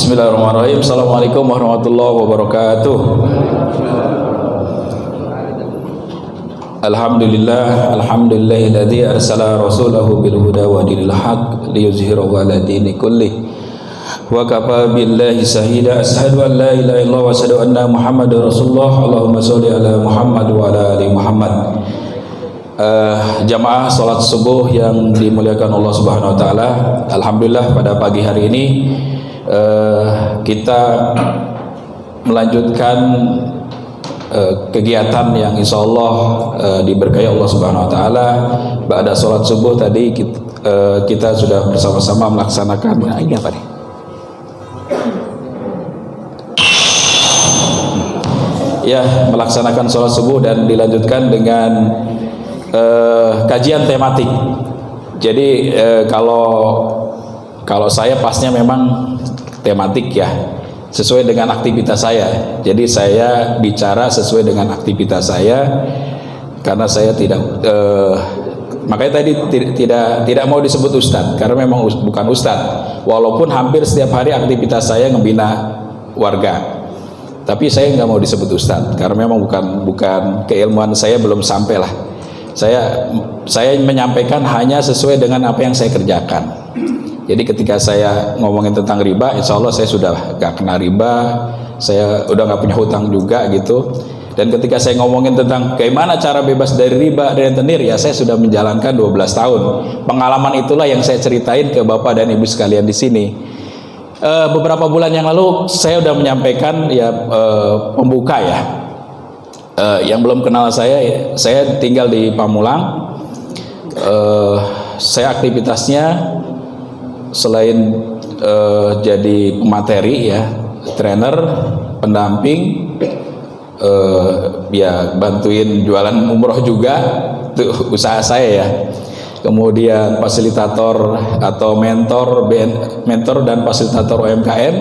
Bismillahirrahmanirrahim. Assalamualaikum warahmatullahi wabarakatuh. Alhamdulillahilladzi arsala rasulahu bil huda wa dinil haq liyuzhirahu 'ala dini kullih. Wa kafa billahi shahida. Asyhadu an la ilaha illallah wa asyhadu anna Muhammadar Rasulullah. Allahumma shalli ala Muhammad wa ala ali Muhammad. Jamaah salat subuh yang dimuliakan Allah Subhanahu wa taala. Alhamdulillah pada pagi hari ini kita melanjutkan kegiatan yang insya Allah diberkahi Allah Subhanahu Wa Taala. Ba'da sholat subuh tadi kita sudah bersama-sama melaksanakan ini apa nih? Ya, melaksanakan sholat subuh dan dilanjutkan dengan kajian tematik. Jadi kalau saya pasnya memang tematik ya, sesuai dengan aktivitas saya. Jadi saya bicara sesuai dengan aktivitas saya, karena saya tidak makanya tadi tidak mau disebut ustadz, karena memang bukan ustadz. Walaupun hampir setiap hari aktivitas saya ngebina warga, tapi saya nggak mau disebut ustadz karena memang bukan keilmuan saya belum sampai lah. Saya menyampaikan hanya sesuai dengan apa yang saya kerjakan. Jadi ketika saya ngomongin tentang riba, insya Allah saya sudah gak kena riba, saya udah gak punya hutang juga gitu. Dan ketika saya ngomongin tentang bagaimana cara bebas dari riba dan rentenir, ya saya sudah menjalankan 12 tahun. Pengalaman itulah yang saya ceritain ke Bapak dan Ibu sekalian di sini. Beberapa bulan yang lalu saya udah menyampaikan ya pembuka ya. Yang belum kenal saya tinggal di Pamulang. Saya aktivitasnya selain jadi pemateri ya, trainer, pendamping, ya bantuin jualan umroh juga, itu usaha saya ya. Kemudian fasilitator atau mentor dan fasilitator UMKM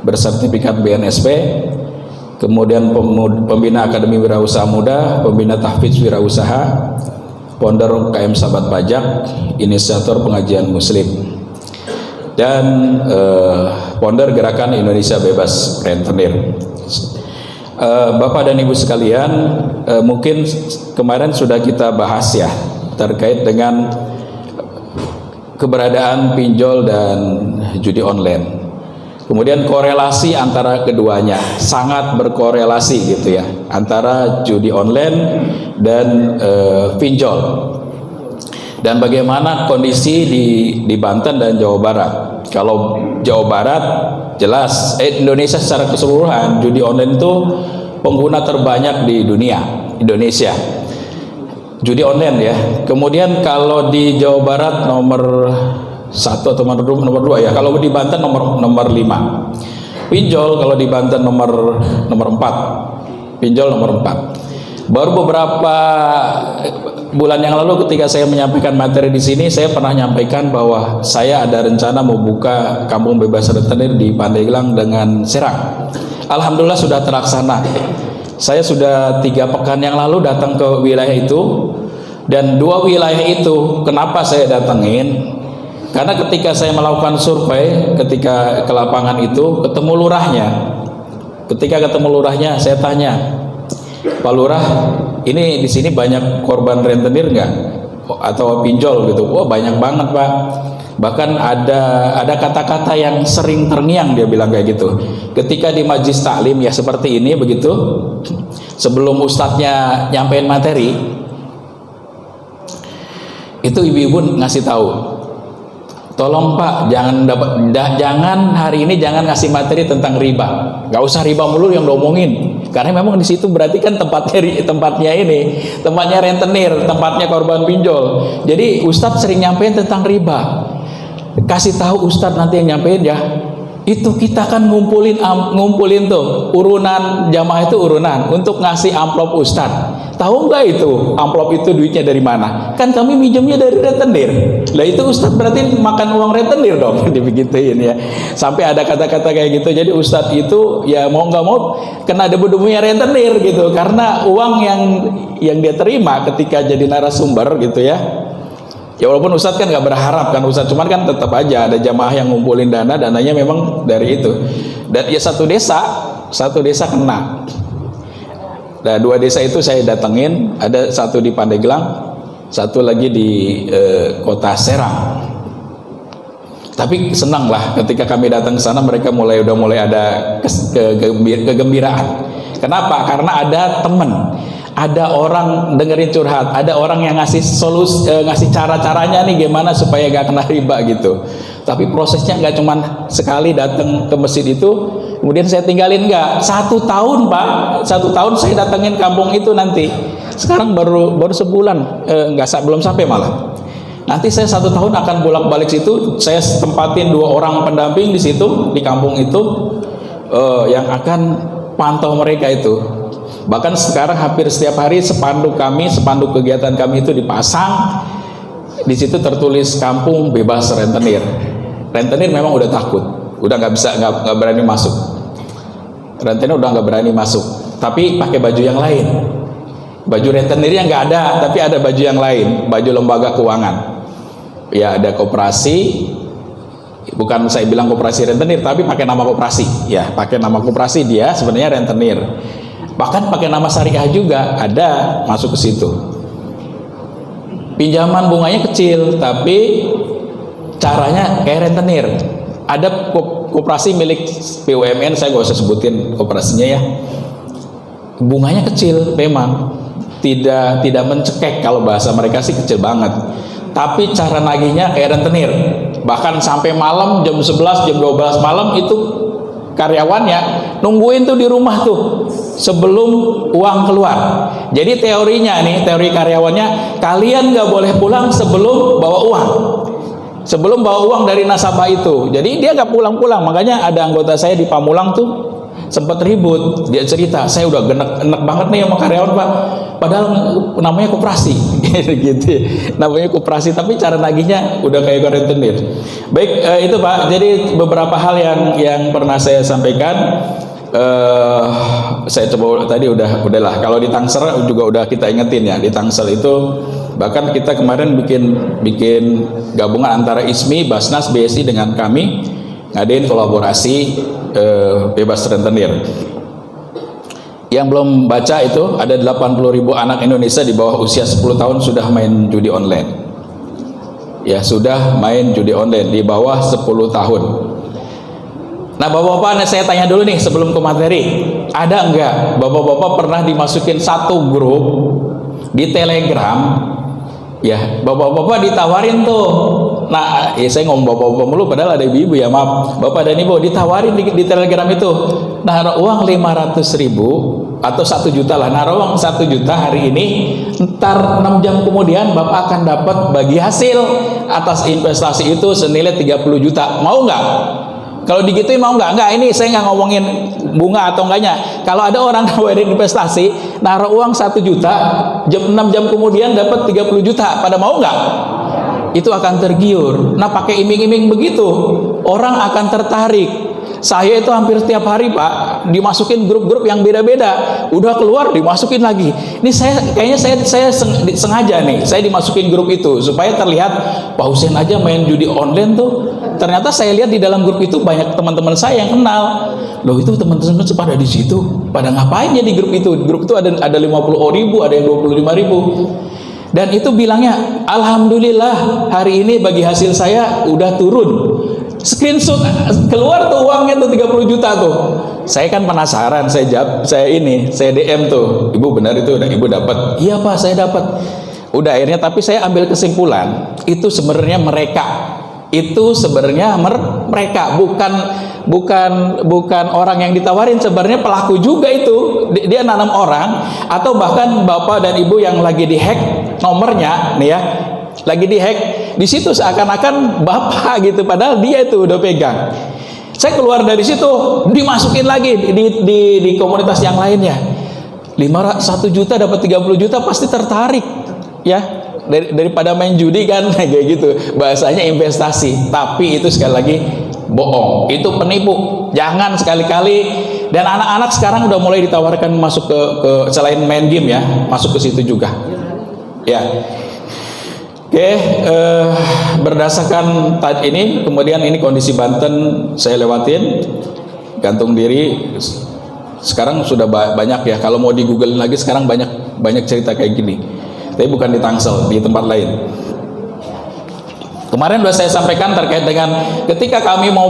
bersertifikat BNSP. Kemudian pembina Akademi Wirausaha Muda, pembina Tahfidz Wirausaha, founder KM Sahabat Pajak, inisiator pengajian Muslim, dan founder Gerakan Indonesia Bebas Rentenir. Bapak dan Ibu sekalian, mungkin kemarin sudah kita bahas ya terkait dengan keberadaan pinjol dan judi online. Kemudian korelasi antara keduanya sangat berkorelasi gitu ya, antara judi online dan pinjol. Dan bagaimana kondisi di Banten dan Jawa Barat. Kalau Jawa Barat jelas Indonesia secara keseluruhan, judi online itu pengguna terbanyak di dunia, Indonesia. Judi online ya. Kemudian kalau di Jawa Barat nomor 1 atau nomor 2 ya. Kalau di Banten nomor 5. Pinjol kalau di Banten nomor 4. Pinjol nomor 4. Baru beberapa bulan yang lalu ketika saya menyampaikan materi di sini, saya pernah menyampaikan bahwa saya ada rencana mau buka kampung bebas rentenir di Pandeglang dengan Serang. Alhamdulillah sudah terlaksana. Saya sudah 3 pekan yang lalu datang ke wilayah itu, dan 2 wilayah itu kenapa saya datengin? Karena ketika saya melakukan survei, ketika ke lapangan itu ketemu lurahnya. Ketika ketemu lurahnya, saya tanya, Pak Lurah, ini di sini banyak korban rentenir nggak? Atau pinjol gitu? Oh banyak banget Pak. Bahkan ada kata-kata yang sering terngiang, dia bilang kayak gitu. Ketika di majlis taklim ya seperti ini begitu, sebelum ustadznya nyampein materi, itu ibu-ibu ngasih tahu, tolong Pak, jangan hari ini jangan ngasih materi tentang riba. Gak usah riba mulu yang diomongin. Karena memang di situ berarti kan tempatnya rentenir, tempatnya korban pinjol. Jadi Ustadz sering nyampein tentang riba. Kasih tahu Ustadz nanti yang nyampein ya. Itu kita kan ngumpulin tuh urunan jamaah, itu urunan untuk ngasih amplop Ustadz. Tahu nggak itu amplop itu duitnya dari mana? Kan kami minjemnya dari rentenir. Lah itu Ustadz berarti makan uang rentenir dong, dibegituin ya. Sampai ada kata-kata kayak gitu. Jadi Ustadz itu ya mau nggak mau kena debu-debunya rentenir gitu, karena uang yang dia terima ketika jadi narasumber gitu ya, Ya walaupun Ustadz kan nggak berharap kan Ustadz, cuman kan tetap aja ada jamaah yang ngumpulin dana, dananya memang dari itu. Dan ya satu desa kena. Nah 2 desa itu saya datengin, ada satu di Pandeglang, satu lagi di kota Serang. Tapi senang lah ketika kami datang ke sana, mereka udah mulai ada kegembiraan. Kenapa? Karena ada temen, ada orang dengerin curhat, ada orang yang ngasih solusi, ngasih cara-caranya nih gimana supaya gak kena riba gitu. Tapi prosesnya nggak cuman sekali datang ke masjid itu kemudian saya tinggalin, nggak. 1 tahun Pak, 1 tahun saya datengin kampung itu nanti. Sekarang baru sebulan, belum sampai malah. Nanti saya 1 tahun akan bolak-balik situ. Saya tempatin 2 orang pendamping di situ, di kampung itu, yang akan pantau mereka itu. Bahkan sekarang hampir setiap hari spanduk kegiatan kami itu dipasang. Di situ tertulis kampung bebas rentenir. Rentenir memang udah takut, udah nggak berani masuk. Rentenir udah nggak berani masuk. Tapi pakai baju yang lain. Baju rentenir yang nggak ada, tapi ada baju yang lain, baju lembaga keuangan. Ya ada koperasi, bukan saya bilang koperasi rentenir, tapi pakai nama koperasi. Ya pakai nama koperasi, dia sebenarnya rentenir. Bahkan pakai nama syariah juga ada masuk ke situ. Pinjaman bunganya kecil, tapi caranya kayak rentenir. Ada koperasi milik BUMN, saya nggak usah sebutin koperasinya ya. Bunganya kecil, memang tidak mencekek, kalau bahasa mereka sih kecil banget. Tapi cara nagihnya kayak rentenir. Bahkan sampai malam jam 11, jam 12 malam itu karyawannya nungguin tuh di rumah tuh sebelum uang keluar. Jadi teorinya nih, teori karyawannya, kalian nggak boleh pulang sebelum bawa uang, sebelum bawa uang dari nasabah itu. Jadi dia nggak pulang-pulang. Makanya ada anggota saya di Pamulang tuh sempat ribut, dia cerita, saya udah enak banget nih sama karyawan Pak, padahal namanya koperasi gitu, namanya koperasi, tapi cara nagihnya udah kayak rentenir. Baik, itu Pak, jadi beberapa hal yang pernah saya sampaikan. Saya coba tadi udahlah. Kalau di Tangsel juga udah kita ingetin ya, di Tangsel itu bahkan kita kemarin bikin gabungan antara ISMI, Basnas, BSI dengan kami ngadain kolaborasi bebas rentenir. Yang belum baca itu ada 80.000 anak Indonesia di bawah usia 10 tahun sudah main judi online. Ya, sudah main judi online di bawah 10 tahun. Nah, bapak-bapak, saya tanya dulu nih sebelum ke materi, ada enggak bapak-bapak pernah dimasukin satu grup di Telegram? Ya, bapak-bapak ditawarin tuh. Nah, saya ngomong bapak-bapak mulu, padahal ada ibu-ibu ya, maaf. Bapak dan ibu ditawarin di Telegram itu, naruh uang 500.000 atau 1 juta lah, naruh uang 1 juta hari ini, ntar 6 jam kemudian bapak akan dapat bagi hasil atas investasi itu senilai 30 juta. Mau nggak? Kalau digituin mau nggak? Nggak, ini saya nggak ngomongin bunga atau enggaknya. Kalau ada orang nawarin investasi, naruh uang 1 juta, 6 jam kemudian dapat 30 juta, pada mau nggak? Itu akan tergiur. Nah, pakai iming-iming begitu, orang akan tertarik. Saya itu hampir setiap hari Pak dimasukin grup-grup yang beda-beda. Udah keluar dimasukin lagi. Ini kayaknya saya sengaja nih, saya dimasukin grup itu supaya terlihat Pak Husein aja main judi online tuh. Ternyata saya lihat di dalam grup itu banyak teman-teman saya yang kenal. Loh, itu teman-teman pada di situ. Pada ngapain ya di grup itu? Di grup itu ada 50.000, ada yang 25.000. Dan itu bilangnya, alhamdulillah hari ini bagi hasil saya udah turun. Screenshot keluar tuh uangnya tuh 30 juta tuh. Saya kan penasaran, saya DM tuh, ibu benar itu udah ibu dapat? Iya Pak, saya dapat. Udah akhirnya, tapi saya ambil kesimpulan itu sebenarnya mereka bukan orang yang ditawarin, sebenarnya pelaku juga itu. Dia nanam orang, atau bahkan bapak dan ibu yang lagi dihack nomornya nih ya, lagi dihack di situ seakan-akan bapak gitu, padahal dia itu udah pegang. Saya keluar dari situ, dimasukin lagi di komunitas yang lainnya. 1 juta dapat 30 juta pasti tertarik ya, daripada main judi kan kayak gitu, bahasanya investasi. Tapi itu sekali lagi bohong, itu penipu. Jangan sekali-kali. Dan anak-anak sekarang udah mulai ditawarkan masuk ke selain main game ya, masuk ke situ juga ya. Oke, berdasarkan ini, kemudian ini kondisi Banten saya lewatin, gantung diri. Sekarang sudah banyak ya, kalau mau di Google lagi sekarang banyak cerita kayak gini. Tapi bukan di Tangsel, di tempat lain. Kemarin sudah saya sampaikan terkait dengan ketika kami mau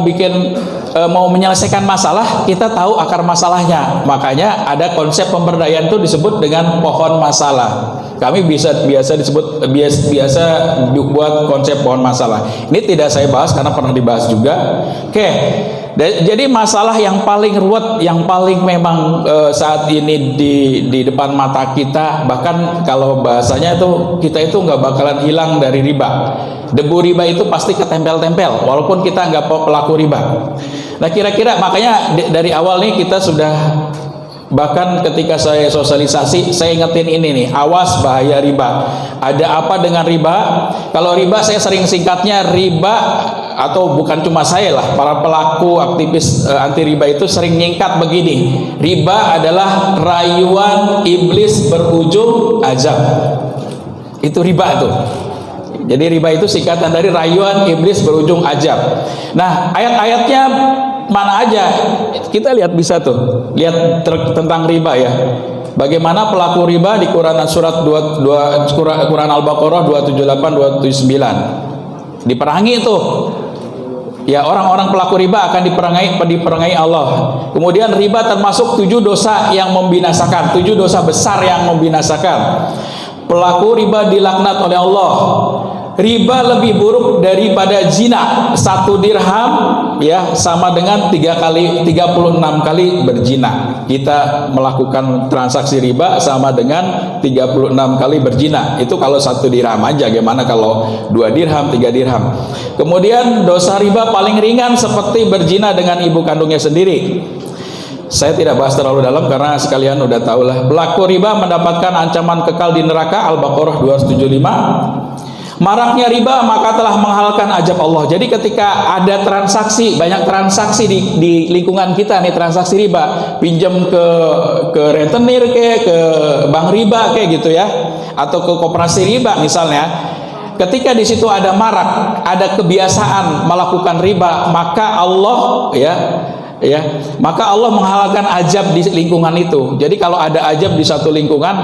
menyelesaikan masalah, kita tahu akar masalahnya. Makanya ada konsep pemberdayaan itu disebut dengan pohon masalah. Kami biasa buat konsep pohon masalah. Ini tidak saya bahas karena pernah dibahas juga. Oke. Jadi masalah yang paling ruwet, yang paling memang saat ini di depan mata kita, bahkan kalau bahasanya itu kita itu nggak bakalan hilang dari riba. Debu riba itu pasti ketempel-tempel, walaupun kita nggak pelaku riba. Nah kira-kira makanya dari awal nih kita sudah, bahkan ketika saya sosialisasi, saya ingetin ini nih, awas bahaya riba. Ada apa dengan riba? Kalau riba saya sering singkatnya riba, atau bukan cuma saya lah, para pelaku aktivis anti riba itu sering nyingkat begini, riba adalah rayuan iblis berujung azab. Itu riba tuh. Jadi riba itu singkatan dari rayuan iblis berujung azab. Nah ayat-ayatnya mana aja kita lihat, bisa tuh lihat tentang riba ya. Bagaimana pelaku riba di Quran surat Quran Al-Baqarah 278 279 diperangi itu. Ya, orang-orang pelaku riba akan diperangi Allah. Kemudian riba termasuk 7 dosa yang membinasakan, 7 dosa besar yang membinasakan. Pelaku riba dilaknat oleh Allah. Riba lebih buruk daripada zina. 1 dirham ya sama dengan 36 kali berzina. Kita melakukan transaksi riba sama dengan 36 kali berzina. Itu kalau 1 dirham aja. Gimana kalau 2 dirham, 3 dirham? Kemudian dosa riba paling ringan seperti berzina dengan ibu kandungnya sendiri. Saya tidak bahas terlalu dalam karena sekalian udah tahu lah. Pelaku riba mendapatkan ancaman kekal di neraka. Al-Baqarah 275. Maraknya riba maka telah menghalalkan azab Allah. Jadi ketika ada transaksi, banyak transaksi di lingkungan kita nih, transaksi riba, pinjam ke rentenir ke bank riba kayak gitu ya, atau ke koperasi riba misalnya. Ketika di situ ada marak, ada kebiasaan melakukan riba, maka Allah maka Allah menghalalkan azab di lingkungan itu. Jadi kalau ada azab di satu lingkungan,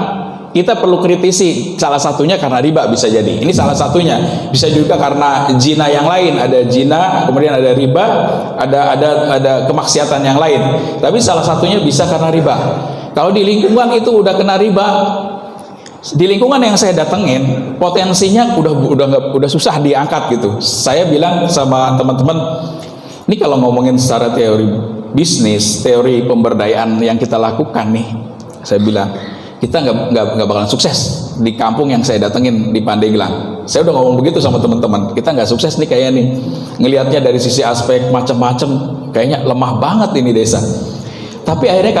kita perlu kritisi. Salah satunya karena riba bisa jadi. Ini salah satunya. Bisa juga karena zina yang lain. Ada zina, kemudian ada riba, ada kemaksiatan yang lain. Tapi salah satunya bisa karena riba. Kalau di lingkungan itu udah kena riba, di lingkungan yang saya datengin, potensinya udah susah diangkat gitu. Saya bilang sama teman-teman, ini kalau ngomongin secara teori bisnis, teori pemberdayaan yang kita lakukan nih, saya bilang kita nggak bakalan sukses di kampung yang saya datengin di Pandeglang. Saya udah ngomong begitu sama teman-teman, kita nggak sukses nih kayaknya nih, ngelihatnya dari sisi aspek macam-macam, kayaknya lemah banget ini desa. Tapi akhirnya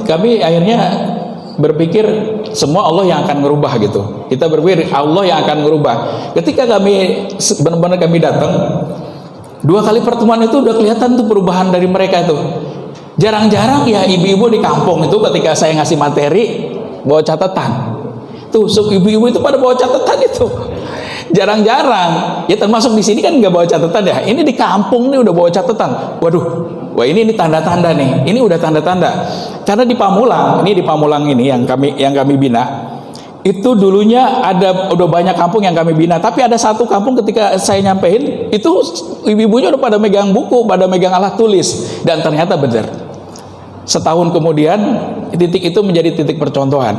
kami akhirnya berpikir semua Allah yang akan ngerubah gitu. Kita berpikir Allah yang akan ngerubah. Ketika kami benar-benar datang, 2 kali pertemuan itu udah kelihatan tuh perubahan dari mereka itu. Jarang-jarang ya ibu-ibu di kampung itu ketika saya ngasih materi bawa catatan. Tuh ibu-ibu itu pada bawa catatan itu. Jarang-jarang. Ya termasuk di sini kan nggak bawa catatan ya. Ini di kampung nih udah bawa catatan. Waduh, wah ini tanda-tanda nih. Ini udah tanda-tanda. Karena di Pamulang ini yang kami bina. Itu dulunya udah banyak kampung yang kami bina, tapi ada satu kampung ketika saya nyampein itu ibu-ibunya udah pada megang buku, pada megang alat tulis, dan ternyata benar. Setahun kemudian titik itu menjadi titik percontohan.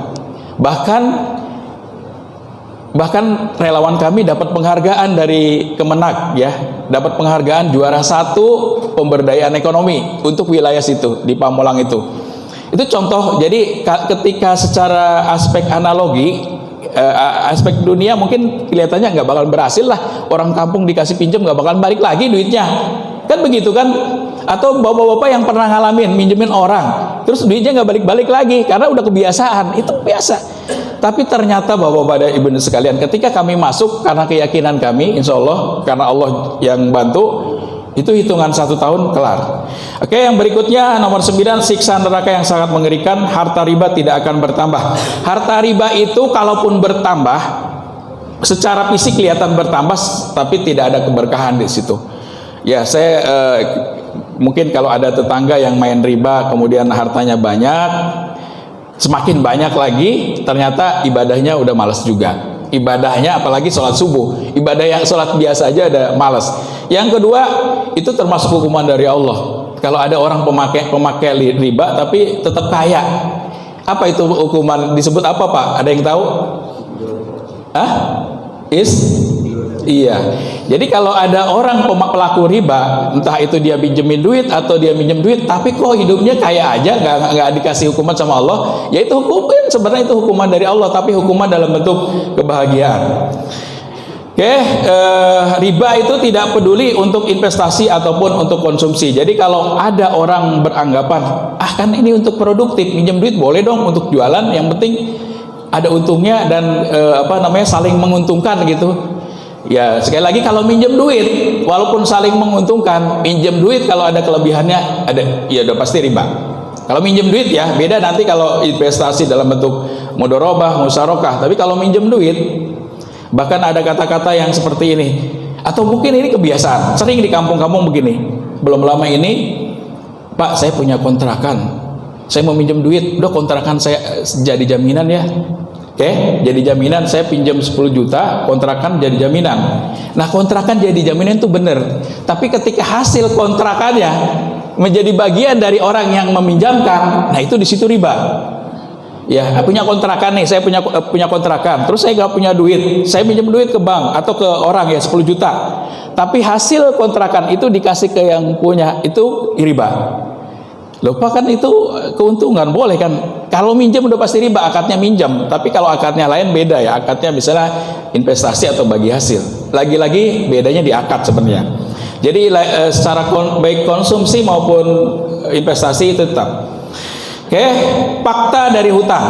Bahkan relawan kami dapat penghargaan dari Kemenak ya, dapat penghargaan juara 1 pemberdayaan ekonomi untuk wilayah situ di Pamulang itu. Itu contoh. Jadi ketika secara aspek analogi, aspek dunia mungkin kelihatannya nggak bakal berhasil lah. Orang kampung dikasih pinjam nggak bakal balik lagi duitnya, kan begitu kan? Atau bapak-bapak yang pernah ngalamin minjemin orang, terus duitnya nggak balik-balik lagi karena udah kebiasaan. Itu biasa. Tapi ternyata bapak-bapak dan ibu sekalian, ketika kami masuk karena keyakinan kami, insya Allah karena Allah yang bantu, itu hitungan 1 tahun kelar. Oke, yang berikutnya nomor 9, siksa neraka yang sangat mengerikan. Harta riba tidak akan bertambah. Harta riba itu kalaupun bertambah, secara fisik kelihatan bertambah, tapi tidak ada keberkahan di situ. Ya, saya mungkin kalau ada tetangga yang main riba, kemudian hartanya banyak, semakin banyak lagi, ternyata ibadahnya udah malas juga. Ibadahnya apalagi sholat subuh, ibadah yang sholat biasa aja ada malas. Yang kedua, itu termasuk hukuman dari Allah. Kalau ada orang pemakai riba tapi tetap kaya, apa itu hukuman? Disebut apa, Pak? Ada yang tahu? Hah? Iya. Jadi kalau ada orang pelaku riba, entah itu dia pinjemin duit atau dia minjem duit, tapi kok hidupnya kaya aja, nggak dikasih hukuman sama Allah, ya itu hukuman, sebenarnya itu hukuman dari Allah, tapi hukuman dalam bentuk kebahagiaan. Oke, riba itu tidak peduli untuk investasi ataupun untuk konsumsi. Jadi kalau ada orang beranggapan, kan ini untuk produktif, minjem duit boleh dong untuk jualan, yang penting ada untungnya dan saling menguntungkan gitu. Ya, sekali lagi kalau minjem duit, walaupun saling menguntungkan, minjem duit kalau ada kelebihannya, ya udah pasti riba. Kalau minjem duit ya, beda nanti kalau investasi dalam bentuk mudharabah, musyarakah. Tapi kalau minjem duit, bahkan ada kata-kata yang seperti ini, atau mungkin ini kebiasaan, sering di kampung-kampung begini. Belum lama ini, Pak, saya punya kontrakan, saya mau minjem duit, udah kontrakan saya jadi jaminan ya. Oke, jadi jaminan, saya pinjam 10 juta, kontrakan jadi jaminan. Nah, kontrakan jadi jaminan itu benar. Tapi ketika hasil kontrakannya menjadi bagian dari orang yang meminjamkan, nah itu di situ riba. Ya, punya kontrakan nih, saya punya kontrakan, terus saya nggak punya duit, saya pinjam duit ke bank atau ke orang ya 10 juta. Tapi hasil kontrakan itu dikasih ke yang punya, itu riba. Lupa kan itu keuntungan, boleh kan? Kalau minjem udah pasti riba, akadnya minjem. Tapi kalau akadnya lain beda ya, akadnya misalnya investasi atau bagi hasil. Lagi-lagi bedanya di akad sebenarnya. Jadi secara baik konsumsi maupun investasi itu tetap. Oke, fakta dari hutang.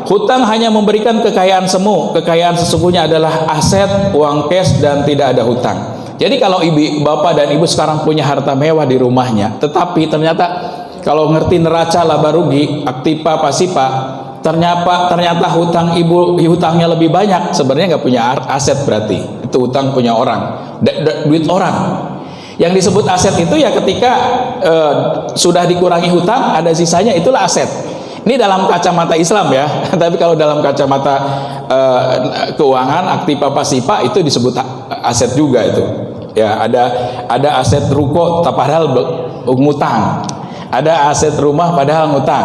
Hutang hanya memberikan kekayaan semu. Kekayaan sesungguhnya adalah aset, uang cash, dan tidak ada hutang. Jadi kalau bapak dan ibu sekarang punya harta mewah di rumahnya, tetapi ternyata kalau ngerti neraca laba rugi, aktiva pasiva, ternyata hutangnya lebih banyak, sebenarnya nggak punya aset, berarti itu hutang punya orang, duit orang. Yang disebut aset itu ya ketika sudah dikurangi hutang, ada sisanya, itulah aset. Ini dalam kacamata Islam ya, tapi kalau dalam kacamata keuangan, aktiva pasiva itu disebut aset juga itu. Ya, ada aset ruko, padahal ngutang. Ada aset rumah padahal ngutang,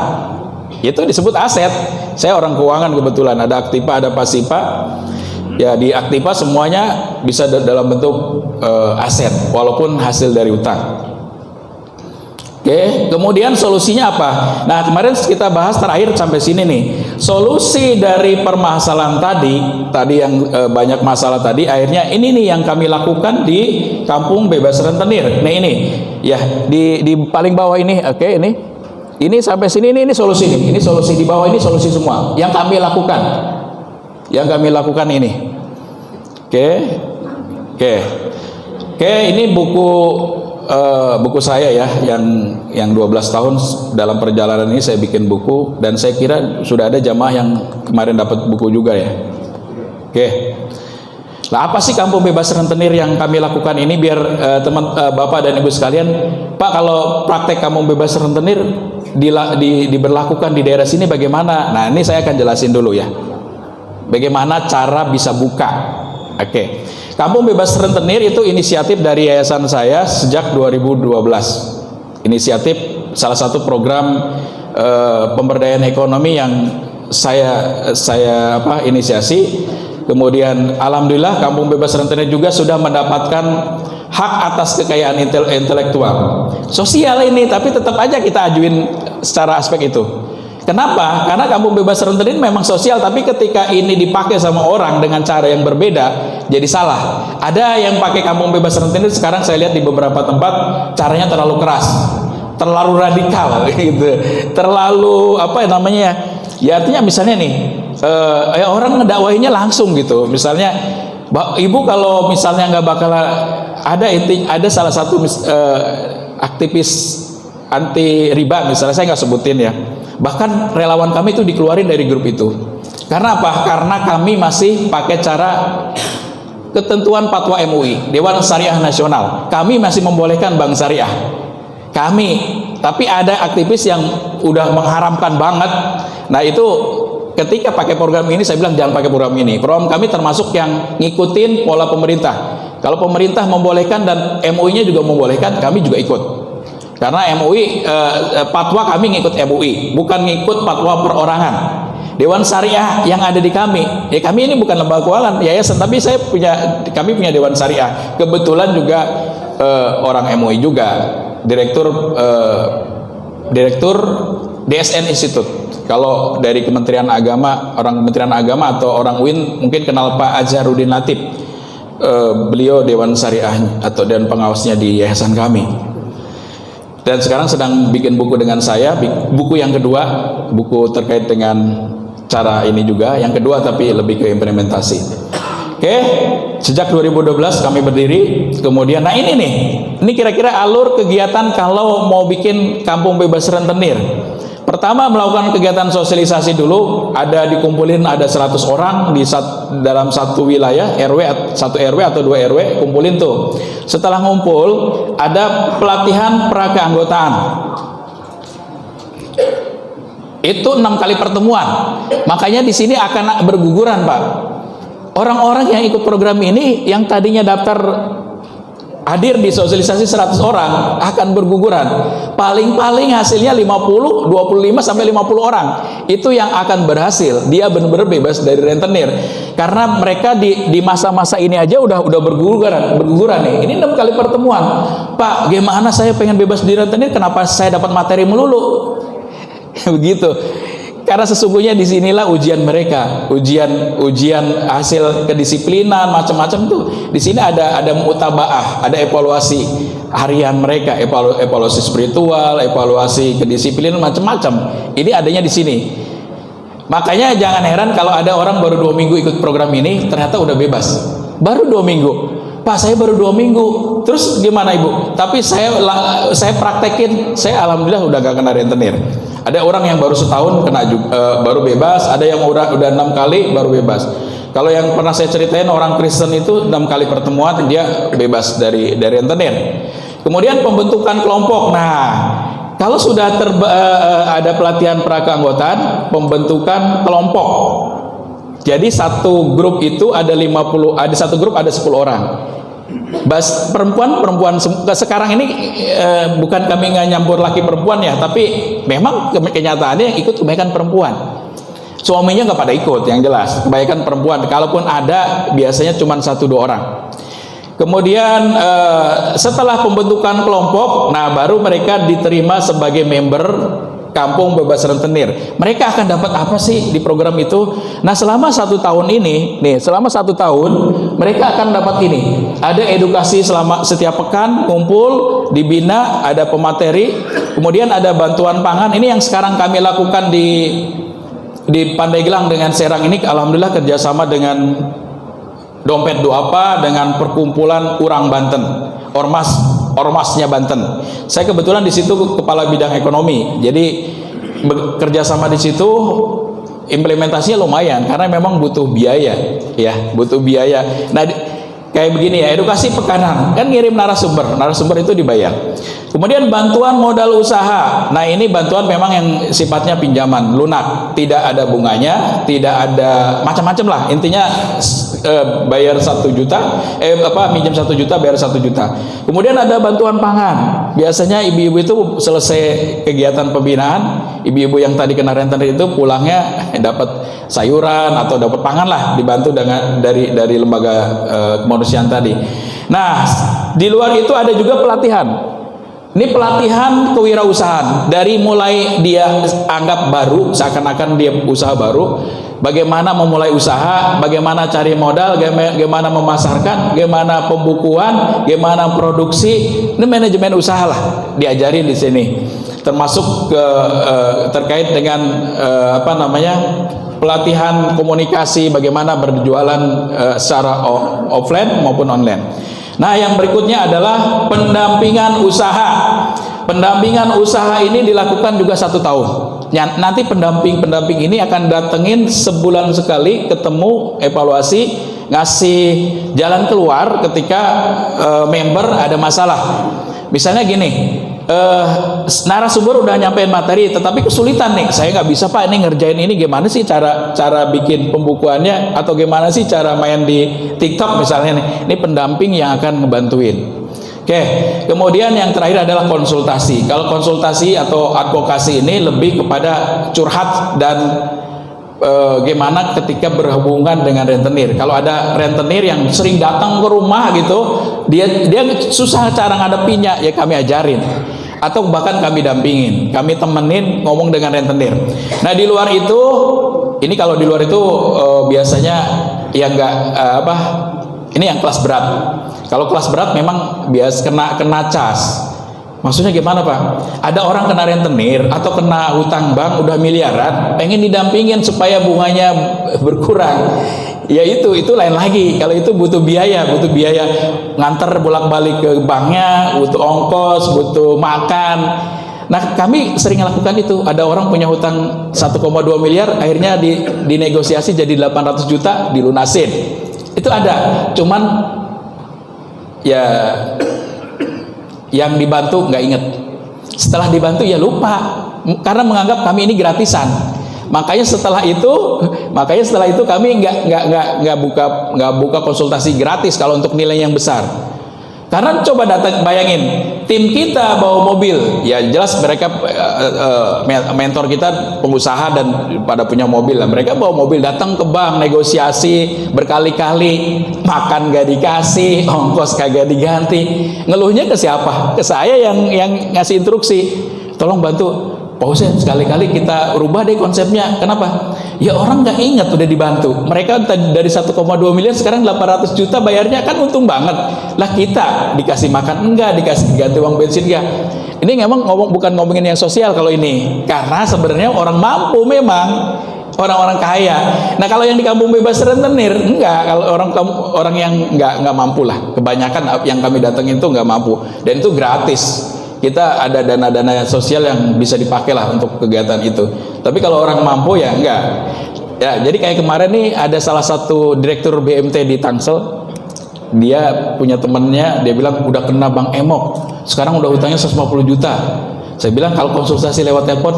itu disebut aset. Saya orang keuangan kebetulan, ada aktiva ada pasiva. Ya, di aktiva semuanya bisa dalam bentuk aset walaupun hasil dari utang. Oke, kemudian solusinya apa? Nah, kemarin kita bahas terakhir sampai sini nih. Solusi dari permasalahan tadi yang banyak masalah tadi, akhirnya ini nih yang kami lakukan di Kampung Bebas Rentenir. Nah, ini ya di paling bawah ini. Oke, ini sampai sini ini solusi nih. Ini solusi di bawah, ini solusi semua yang kami lakukan. Yang kami lakukan ini. Oke, ini buku saya ya, yang 12 tahun dalam perjalanan ini saya bikin buku, dan saya kira sudah ada jamaah yang kemarin dapat buku juga ya. Oke. Nah, apa sih Kampung Bebas Rentenir yang kami lakukan ini, biar Bapak dan Ibu sekalian, Pak, kalau praktek Kampung Bebas Rentenir diberlakukan di daerah sini bagaimana? Nah, ini saya akan jelasin dulu ya. Bagaimana cara bisa buka. Oke. Kampung Bebas Rentenir itu inisiatif dari yayasan saya sejak 2012. Inisiatif salah satu program pemberdayaan ekonomi yang saya inisiasi. Kemudian alhamdulillah Kampung Bebas Rentenir juga sudah mendapatkan hak atas kekayaan intelektual. Sosial ini, tapi tetap aja kita ajuin secara aspek itu. Kenapa? Karena Kampung Bebas Rentenir memang sosial, tapi ketika ini dipakai sama orang dengan cara yang berbeda, jadi salah. Ada yang pakai Kampung Bebas Rentenir sekarang saya lihat di beberapa tempat caranya terlalu keras, terlalu radikal gitu, terlalu ya artinya misalnya nih orang ngedakwahinya langsung gitu. Misalnya ibu kalau misalnya nggak bakal ada salah satu aktivis anti riba misalnya, saya nggak sebutin ya, bahkan relawan kami itu dikeluarin dari grup itu. Karena apa? Karena kami masih pakai cara ketentuan fatwa MUI, Dewan Syariah Nasional. Kami masih membolehkan bank syariah. Kami, tapi ada aktivis yang udah mengharamkan banget. Nah itu ketika pakai program ini, saya bilang jangan pakai program ini. Program kami termasuk yang ngikutin pola pemerintah. Kalau pemerintah membolehkan dan MUI-nya juga membolehkan, kami juga ikut. Karena MUI, fatwa kami ngikut MUI, bukan ngikut fatwa perorangan. Dewan Syariah yang ada di kami, ya kami ini bukan lembaga keuangan, yayasan, tapi kami punya Dewan Syariah. Kebetulan juga orang MUI juga, direktur DSN Institute. Kalau dari Kementerian Agama, orang Kementerian Agama atau orang UIN mungkin kenal Pak Azharuddin Latif. Beliau Dewan Syariah atau Dewan Pengawasnya di yayasan kami. Dan sekarang sedang bikin buku dengan saya, buku yang kedua, buku terkait dengan cara ini juga, yang kedua tapi lebih ke implementasi. Oke, sejak 2012 kami berdiri, kemudian, nah ini kira-kira alur kegiatan kalau mau bikin kampung bebas rentenir. Pertama melakukan kegiatan sosialisasi dulu, dikumpulin ada 100 orang dalam satu wilayah, satu RW atau 2 RW, kumpulin tuh. Setelah ngumpul, ada pelatihan prakeanggotaan. Itu 6 kali pertemuan. Makanya di sini akan berguguran, Pak. Orang-orang yang ikut program ini yang tadinya daftar hadir di sosialisasi 100 orang akan berguguran. Paling-paling hasilnya 25 sampai 50 orang. Itu yang akan berhasil. Dia benar-benar bebas dari rentenir. Karena mereka di masa-masa ini aja udah berguguran nih. Ini 6 kali pertemuan. Pak, gimana saya pengen bebas dari rentenir, kenapa saya dapat materi melulu? Begitu. Karena sesungguhnya disinilah ujian mereka, ujian hasil kedisiplinan macam-macam tuh. Di sini ada mutabaah, ada evaluasi harian mereka, evaluasi spiritual, evaluasi kedisiplinan macam-macam. Ini adanya di sini. Makanya jangan heran kalau ada orang baru 2 minggu ikut program ini ternyata udah bebas. Baru 2 minggu. Pak, saya baru 2 minggu. Terus gimana Ibu? Tapi saya praktekin, saya alhamdulillah udah gak kena rentenir. Ada orang yang baru setahun kena baru bebas, ada yang udah 6 kali baru bebas. Kalau yang pernah saya ceritain orang Kristen itu 6 kali pertemuan dia bebas dari rentenir. Kemudian pembentukan kelompok. Nah, kalau sudah ada pelatihan prakeanggotaan, pembentukan kelompok. Jadi satu grup itu ada 10 orang. Perempuan sekarang ini bukan kami nggak nyampur laki perempuan ya, tapi memang kenyataannya yang ikut kebanyakan perempuan. Suaminya nggak pada ikut, yang jelas kebanyakan perempuan. Kalaupun ada biasanya cuma 1-2 orang. Kemudian setelah pembentukan kelompok, nah baru mereka diterima sebagai member kampung bebas rentenir. Mereka akan dapat apa sih di program itu? Nah, selama 1 tahun ini, selama 1 tahun mereka akan dapat ini. Ada edukasi selama setiap pekan, kumpul, dibina, ada pemateri, kemudian ada bantuan pangan. Ini yang sekarang kami lakukan di Pandeglang dengan Serang ini, alhamdulillah kerjasama dengan Dompet Duapa dengan perkumpulan Urang Banten, Ormasnya Banten. Saya kebetulan di situ kepala bidang ekonomi, jadi kerjasama di situ implementasinya lumayan karena memang butuh biaya, ya butuh biaya. Nah kayak begini ya, edukasi pekanan kan ngirim narasumber itu dibayar. Kemudian bantuan modal usaha. Nah ini bantuan memang yang sifatnya pinjaman lunak, tidak ada bunganya, tidak ada macam-macam lah. Intinya bayar 1 juta, minjem 1 juta, bayar 1 juta. Kemudian ada bantuan pangan. Biasanya ibu-ibu itu selesai kegiatan pembinaan, ibu-ibu yang tadi kena rentenir itu pulangnya dapat sayuran atau dapat pangan lah, dibantu dari lembaga kemanusiaan tadi. Nah, di luar itu ada juga pelatihan. Ini pelatihan kewirausahaan, dari mulai dia anggap baru, seakan-akan dia usaha baru, bagaimana memulai usaha, bagaimana cari modal, bagaimana memasarkan, bagaimana pembukuan, bagaimana produksi. Ini manajemen usaha lah diajarin di sini, termasuk terkait dengan pelatihan komunikasi, bagaimana berjualan secara offline maupun online. Nah, yang berikutnya adalah pendampingan usaha. Pendampingan usaha ini dilakukan juga 1 tahun. Nanti pendamping ini akan datengin sebulan sekali, ketemu, evaluasi. ngasih jalan keluar ketika member ada masalah. Misalnya gini, narasumber udah nyampein materi tetapi kesulitan nih, saya nggak bisa Pak ini ngerjain ini, gimana sih cara bikin pembukuannya, atau gimana sih cara main di TikTok misalnya nih. Ini pendamping yang akan ngebantuin. Oke, kemudian yang terakhir adalah konsultasi. Kalau konsultasi atau advokasi ini lebih kepada curhat dan gimana ketika berhubungan dengan rentenir. Kalau ada rentenir yang sering datang ke rumah gitu, dia susah cara ngadepinya, ya kami ajarin, atau bahkan kami dampingin, kami temenin ngomong dengan rentenir. Nah di luar itu, ini kalau di luar itu biasanya yang enggak ini yang kelas berat. Kalau kelas berat memang biasa kena cas. Maksudnya gimana Pak? Ada orang kena rentenir atau kena hutang bank udah miliaran, pengen didampingin supaya bunganya berkurang. Ya itu lain lagi. Kalau itu butuh biaya nganter bolak-balik ke banknya, butuh ongkos, butuh makan. Nah kami sering lakukan itu. Ada orang punya hutang 1,2 miliar, akhirnya dinegosiasi jadi 800 juta, dilunasin. Itu ada. Cuman ya yang dibantu nggak inget, setelah dibantu ya lupa karena menganggap kami ini gratisan. Makanya setelah itu kami nggak buka konsultasi gratis kalau untuk nilai yang besar. Karena coba bayangin, tim kita bawa mobil, ya jelas mereka mentor kita pengusaha dan pada punya mobil lah. Mereka bawa mobil datang ke bank, negosiasi berkali-kali, makan gak dikasih, ongkos kagak diganti. Ngeluhnya ke siapa? Ke saya yang ngasih instruksi, tolong bantu Pak Husein, sekali-kali kita rubah deh konsepnya. Kenapa? Ya orang nggak ingat udah dibantu. Mereka dari 1,2 miliar sekarang 800 juta bayarnya, kan untung banget. Lah kita dikasih makan enggak, dikasih ganti uang bensin enggak. Ini memang bukan ngomongin yang sosial kalau ini. Karena sebenarnya orang mampu memang, orang-orang kaya. Nah kalau yang di kampung bebas rentenir enggak, kalau orang yang nggak mampu lah. Kebanyakan yang kami datengin itu nggak mampu, dan itu gratis. Kita ada dana-dana sosial yang bisa dipakai lah untuk kegiatan itu. Tapi kalau orang mampu ya enggak. Ya, jadi kayak kemarin nih ada salah satu direktur BMT di Tangsel. Dia punya temennya, dia bilang udah kena Bank Emok. Sekarang udah hutangnya 150 juta. Saya bilang kalau konsultasi lewat telepon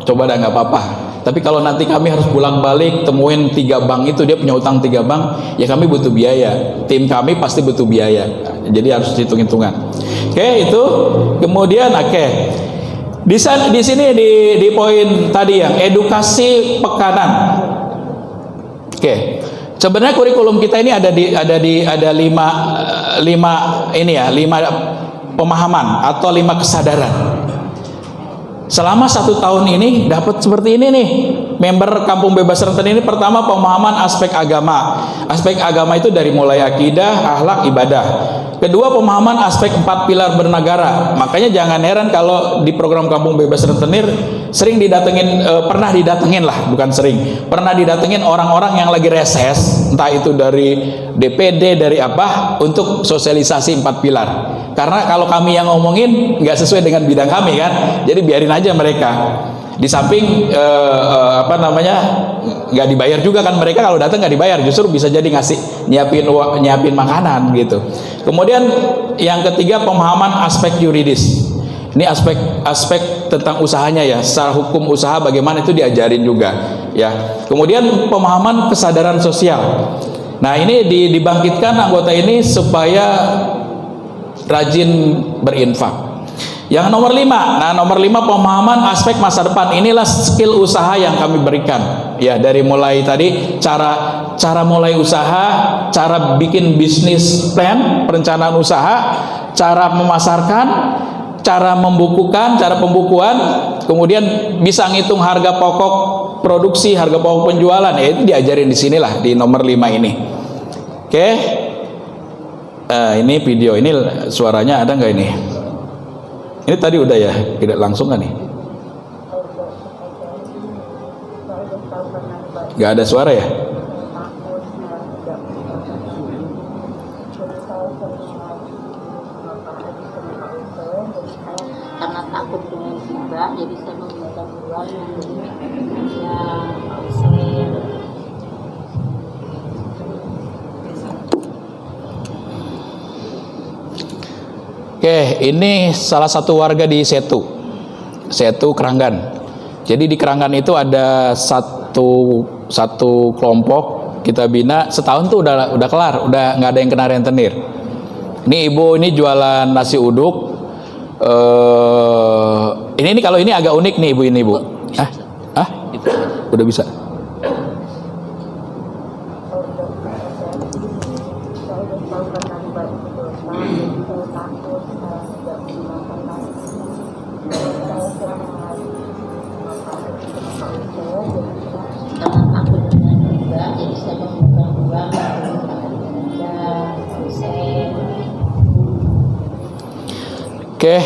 coba dah nggak apa-apa. Tapi kalau nanti kami harus bolak-balik temuin 3 bank itu, dia punya utang 3 bank, ya kami butuh biaya. Tim kami pasti butuh biaya. Jadi harus hitung-hitungan. Oke, itu. Kemudian di sini di poin tadi yang edukasi pekanan. Oke. Sebenarnya kurikulum kita ini ada 5 pemahaman atau 5 kesadaran. Selama 1 tahun ini dapat seperti ini nih, member Kampung Bebas Rentenir ini. Pertama, pemahaman aspek agama. Aspek agama itu dari mulai akidah, akhlak, ibadah. Kedua, pemahaman aspek 4 pilar bernegara. Makanya jangan heran kalau di program Kampung Bebas Rentenir sering pernah didatengin orang-orang yang lagi reses, entah itu dari DPD, dari apa, untuk sosialisasi 4 pilar. Karena kalau kami yang ngomongin nggak sesuai dengan bidang kami kan, jadi biarin aja mereka. Di samping nggak dibayar juga kan, mereka kalau datang nggak dibayar, justru bisa jadi nyiapin makanan gitu. Kemudian yang ketiga, pemahaman aspek yuridis. Ini aspek tentang usahanya ya, secara hukum usaha bagaimana itu diajarin juga ya. Kemudian pemahaman kesadaran sosial. Nah ini dibangkitkan anggota ini supaya rajin berinfak. Yang nomor 5, pemahaman aspek masa depan. Inilah skill usaha yang kami berikan ya, dari mulai tadi cara mulai usaha, cara bikin bisnis plan, perencanaan usaha, cara memasarkan, cara membukukan, cara pembukuan, kemudian bisa ngitung harga pokok produksi, harga pokok penjualan, ya itu diajarin di sinilah di nomor 5 ini. Oke. Ini video, ini suaranya ada nggak ini? Ini tadi udah ya, tidak langsung kan nih? Nggak ada suara ya? Karena takut dengan hibah, jadi saya meminta duluan yang ya Pak Husein. Oke, ini salah satu warga di Setu Keranggan. Jadi di Keranggan itu ada satu kelompok kita bina, setahun tuh udah kelar, udah nggak ada yang kena rentenir. Ini ibu ini jualan nasi uduk. Ini kalau ini agak unik nih ibu ini bu. Udah bisa. Oke,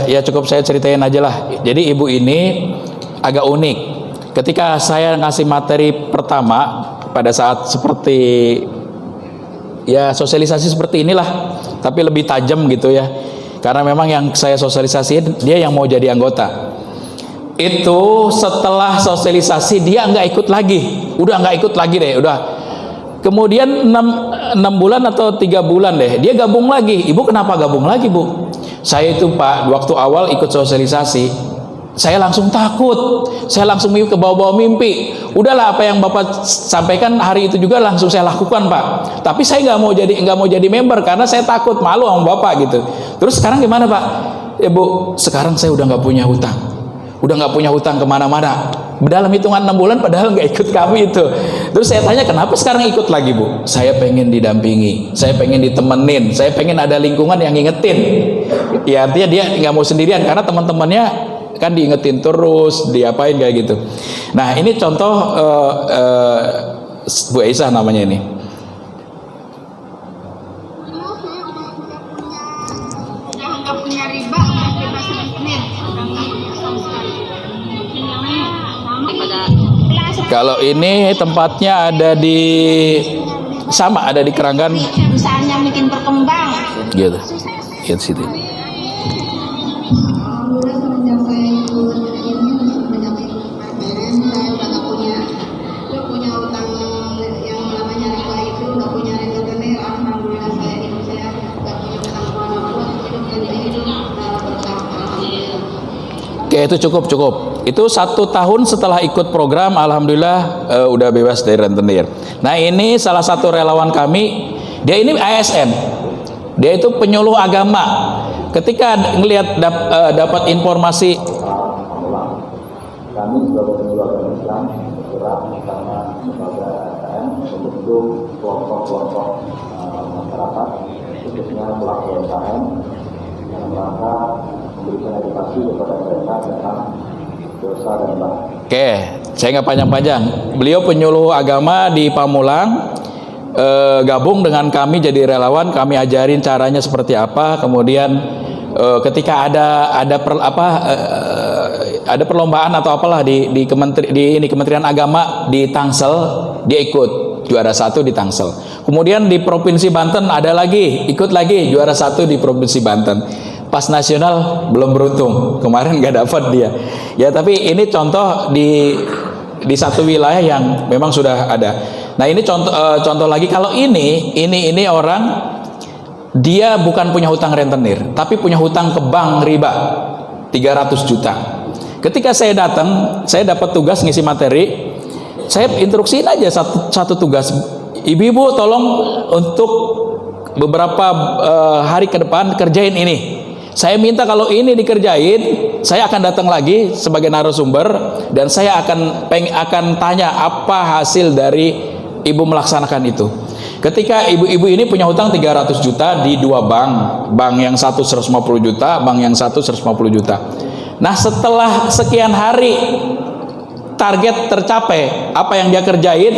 ya cukup saya ceritain aja lah. Jadi ibu ini agak unik. Ketika saya ngasih materi pertama pada saat seperti ya sosialisasi seperti inilah, tapi lebih tajam gitu ya. Karena memang yang saya sosialisasiin dia yang mau jadi anggota. Itu setelah sosialisasi dia nggak ikut lagi, udah nggak ikut lagi deh, udah. Kemudian 6 bulan atau 3 bulan deh, dia gabung lagi. Ibu kenapa gabung lagi bu? Saya itu Pak, waktu awal ikut sosialisasi, saya langsung takut, saya langsung ke bawah-bawah mimpi. Udahlah apa yang Bapak sampaikan hari itu juga langsung saya lakukan Pak. Tapi saya nggak mau jadi member karena saya takut, malu sama Bapak gitu. Terus sekarang gimana Pak? Ya Bu, sekarang saya udah nggak punya hutang kemana-mana. Dalam hitungan 6 bulan padahal nggak ikut kami itu. Terus saya tanya kenapa sekarang ikut lagi Bu? Saya pengen didampingi, saya pengen ditemenin, saya pengen ada lingkungan yang ngingetin. Ya artinya dia nggak mau sendirian karena teman-temannya kan diingetin terus, diapain kayak gitu. Nah ini contoh Bu Aisyah namanya ini. Udah punya riba, bebas rentenir, udah nggak punya sama sekali. Kalau ini tempatnya ada di Keranggan. Usahanya makin berkembang. Gitu. Lihat situ. Oke, itu cukup. Itu 1 tahun setelah ikut program, alhamdulillah udah bebas dari rentenir. Nah ini salah satu relawan kami, dia ini ASN, dia itu penyuluh agama. Ketika ngelihat dapat informasi, kami sebagai penyuluh agama Islam bergerak bersama lembaga ASN membentuk kelompok-kelompok masyarakat, khususnya pelaku UMKM, yang merasa memberikan edukasi kepada mereka tentang dosa dan bahaya. Oke, saya nggak panjang-panjang. Beliau penyuluh agama di Pamulang, gabung dengan kami jadi relawan. Kami ajarin caranya seperti apa. Kemudian ketika ada perlombaan atau apalah di Kementerian Agama di Tangsel, dia ikut juara 1 di Tangsel. Kemudian di Provinsi Banten ada lagi, ikut lagi juara 1 di Provinsi Banten. Pas nasional belum beruntung, kemarin nggak dapat dia. Ya tapi ini contoh di satu wilayah yang memang sudah ada. Nah ini contoh lagi. Kalau ini orang dia bukan punya hutang rentenir, tapi punya hutang ke bank riba 300 juta. Ketika saya datang, saya dapat tugas ngisi materi, saya instruksiin aja satu tugas. Ibu-ibu tolong untuk beberapa hari ke depan kerjain ini. Saya minta kalau ini dikerjain, saya akan datang lagi sebagai narasumber dan saya akan tanya apa hasil dari ibu melaksanakan itu. Ketika ibu-ibu ini punya hutang 300 juta di 2 bank yang satu 150 juta, bank yang satu 150 juta. Nah setelah sekian hari target tercapai, apa yang dia kerjain,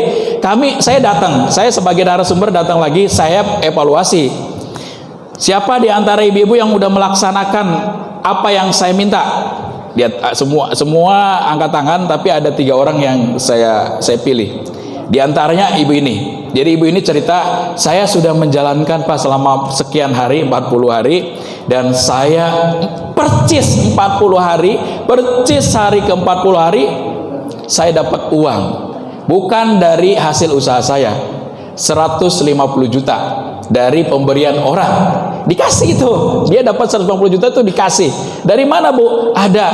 saya sebagai narasumber datang lagi, saya evaluasi. Siapa di antara ibu-ibu yang udah melaksanakan apa yang saya minta? Lihat semua angkat tangan, tapi ada 3 orang yang saya pilih. Di antaranya ibu ini. Jadi ibu ini cerita, saya sudah menjalankan Pak selama sekian hari, 40 hari, dan saya percis 40 hari, percis hari ke 40 hari, saya dapat uang. Bukan dari hasil usaha saya, 150 juta dari pemberian orang. Dikasih itu. Dia dapat 150 juta itu dikasih. Dari mana, Bu? Ada.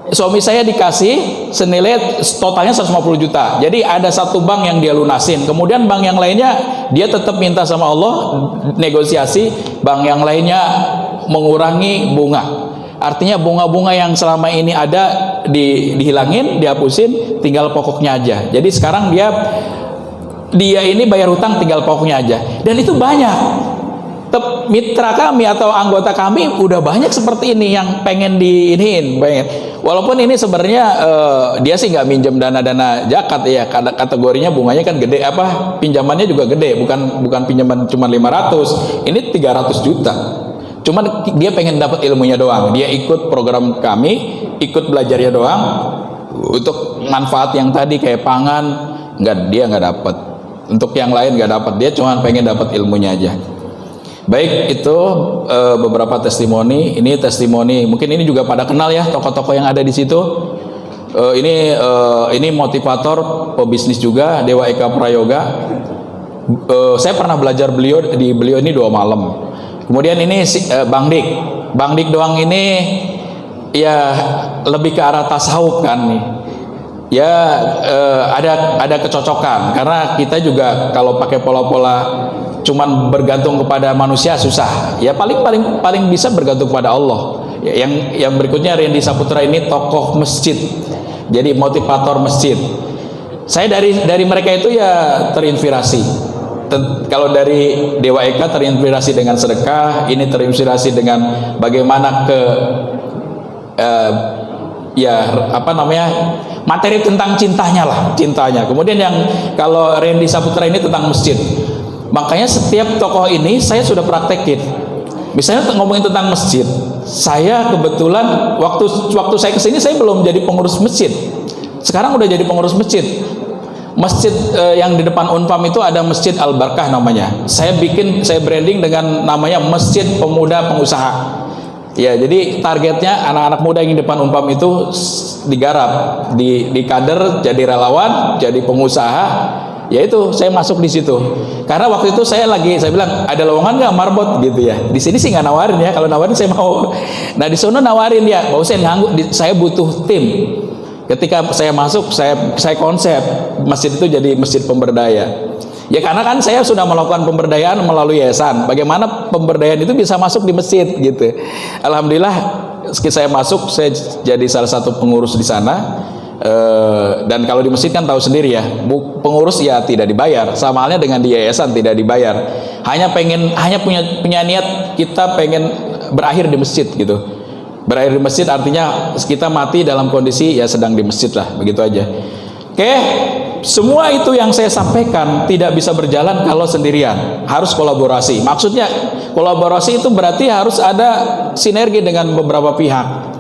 Suami saya dikasih senilai totalnya 150 juta. Jadi ada satu bank yang dia lunasin. Kemudian bank yang lainnya dia tetap minta sama Allah negosiasi, bank yang lainnya mengurangi bunga. Artinya bunga-bunga yang selama ini ada dihilangin, dihapusin, tinggal pokoknya aja. Jadi sekarang dia ini bayar hutang tinggal pokoknya aja. Dan itu banyak. Mitra kami atau anggota kami udah banyak seperti ini yang pengen diiniin, pengen. Walaupun ini sebenarnya dia sih nggak minjem dana-dana zakat ya, kategorinya bunganya kan gede, pinjamannya juga gede, bukan pinjaman cuma 500, ini 300 juta. Cuman dia pengen dapat ilmunya doang. Dia ikut program kami, ikut belajarnya doang. Untuk manfaat yang tadi kayak pangan, dia nggak dapat. Untuk yang lain nggak dapat. Dia cuma pengen dapat ilmunya aja. Baik, itu beberapa testimoni. Ini testimoni, mungkin ini juga pada kenal ya tokoh-tokoh yang ada di situ. Ini motivator pebisnis juga, Dewa Eka Prayoga. Saya pernah belajar beliau ini 2 malam. Kemudian ini Bang Dik doang ini ya lebih ke arah tasawuf kan nih. Ya ada kecocokan karena kita juga kalau pakai pola-pola cuman bergantung kepada manusia susah. Ya paling bisa bergantung kepada Allah. Yang berikutnya Randy Saputra ini tokoh masjid. Jadi motivator masjid. Saya dari mereka itu ya terinspirasi. Kalau dari Dewa Eka terinspirasi dengan sedekah, ini terinspirasi dengan bagaimana materi tentang cintanya. Kemudian yang kalau Randy Saputra ini tentang masjid. Makanya setiap tokoh ini saya sudah praktekin. Misalnya ngomongin tentang masjid, saya kebetulan waktu saya kesini saya belum jadi pengurus masjid. Sekarang udah jadi pengurus masjid. Masjid yang di depan Unpam itu ada Masjid Al Barkah namanya. Saya branding dengan namanya Masjid Pemuda Pengusaha. Ya, jadi targetnya anak-anak muda yang di depan Unpam itu digarap, di kader jadi relawan, jadi pengusaha. Ya itu saya masuk di situ. Karena waktu itu saya bilang ada lowongan nggak marbot gitu ya. Di sini sih nggak nawarin ya. Kalau nawarin saya mau. Nah di sana nawarin ya. Bahwa saya butuh tim. Ketika saya masuk, saya konsep masjid itu jadi masjid pemberdaya. Ya karena kan saya sudah melakukan pemberdayaan melalui yayasan. Bagaimana pemberdayaan itu bisa masuk di masjid gitu. Alhamdulillah saya masuk, saya jadi salah satu pengurus di sana. Dan kalau di masjid kan tahu sendiri ya, pengurus ya tidak dibayar, sama halnya dengan di yayasan tidak dibayar. Hanya punya niat kita pengen berakhir di masjid gitu. Berakhir di masjid artinya kita mati dalam kondisi ya sedang di masjid lah, begitu aja. Oke, semua itu yang saya sampaikan tidak bisa berjalan kalau sendirian, harus kolaborasi. Maksudnya kolaborasi itu berarti harus ada sinergi dengan beberapa pihak.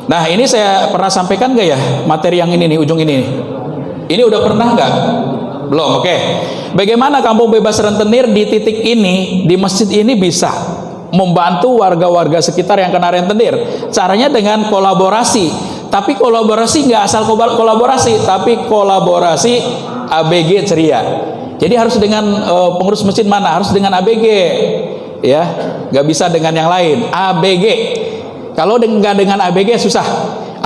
Nah ini saya pernah sampaikan gak ya materi yang ini nih, ujung ini nih. Ini udah pernah gak? Belum, oke. Bagaimana Kampung Bebas Rentenir di titik ini, di masjid ini bisa membantu warga-warga sekitar yang kena rentenir? Caranya dengan kolaborasi. Tapi kolaborasi gak asal kolaborasi, tapi kolaborasi ABG ceria. Jadi harus dengan pengurus masjid mana? Harus dengan ABG. Ya, gak bisa dengan yang lain. ABG. Kalau nggak dengan ABG susah.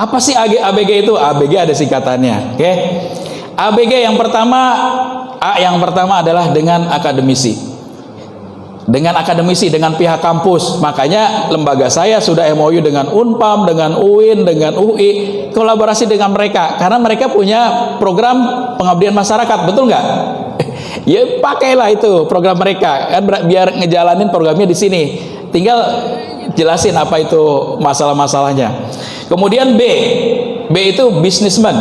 Apa sih ABG itu? ABG ada singkatannya. Oke. ABG yang pertama adalah dengan akademisi. Dengan akademisi, dengan pihak kampus. Makanya lembaga saya sudah MOU dengan Unpam, dengan UIN, dengan UI, kolaborasi dengan mereka. Karena mereka punya program pengabdian masyarakat, betul nggak? Ya pakailah itu program mereka. Kan biar ngejalanin programnya di sini. Tinggal jelasin apa itu masalah-masalahnya. Kemudian B itu bisnismen.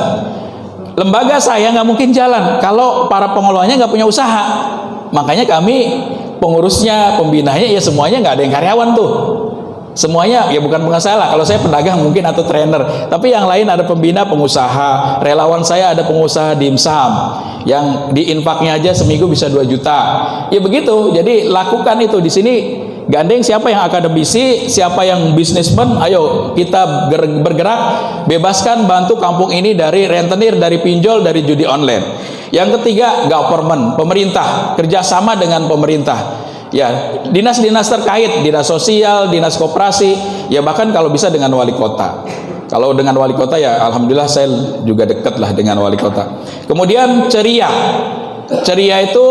Lembaga saya nggak mungkin jalan kalau para pengelolanya nggak punya usaha. Makanya kami pengurusnya, pembinanya ya semuanya nggak ada yang karyawan tuh. Semuanya ya bukan pengusaha. Kalau saya pedagang mungkin atau trainer, tapi yang lain ada pembina, pengusaha. Relawan saya ada pengusaha dimsum yang diinfaknya aja seminggu bisa 2 juta. Ya begitu. Jadi lakukan itu di sini. Gandeng siapa yang akademisi, siapa yang bisnismen, ayo kita bergerak, bebaskan, bantu kampung ini dari rentenir, dari pinjol, dari judi online. Yang ketiga, government, pemerintah, kerjasama dengan pemerintah. Ya, dinas-dinas terkait, dinas sosial, dinas koperasi, ya bahkan kalau bisa dengan wali kota. Kalau dengan wali kota ya alhamdulillah saya juga dekat lah dengan wali kota. Kemudian ceria. Ceria itu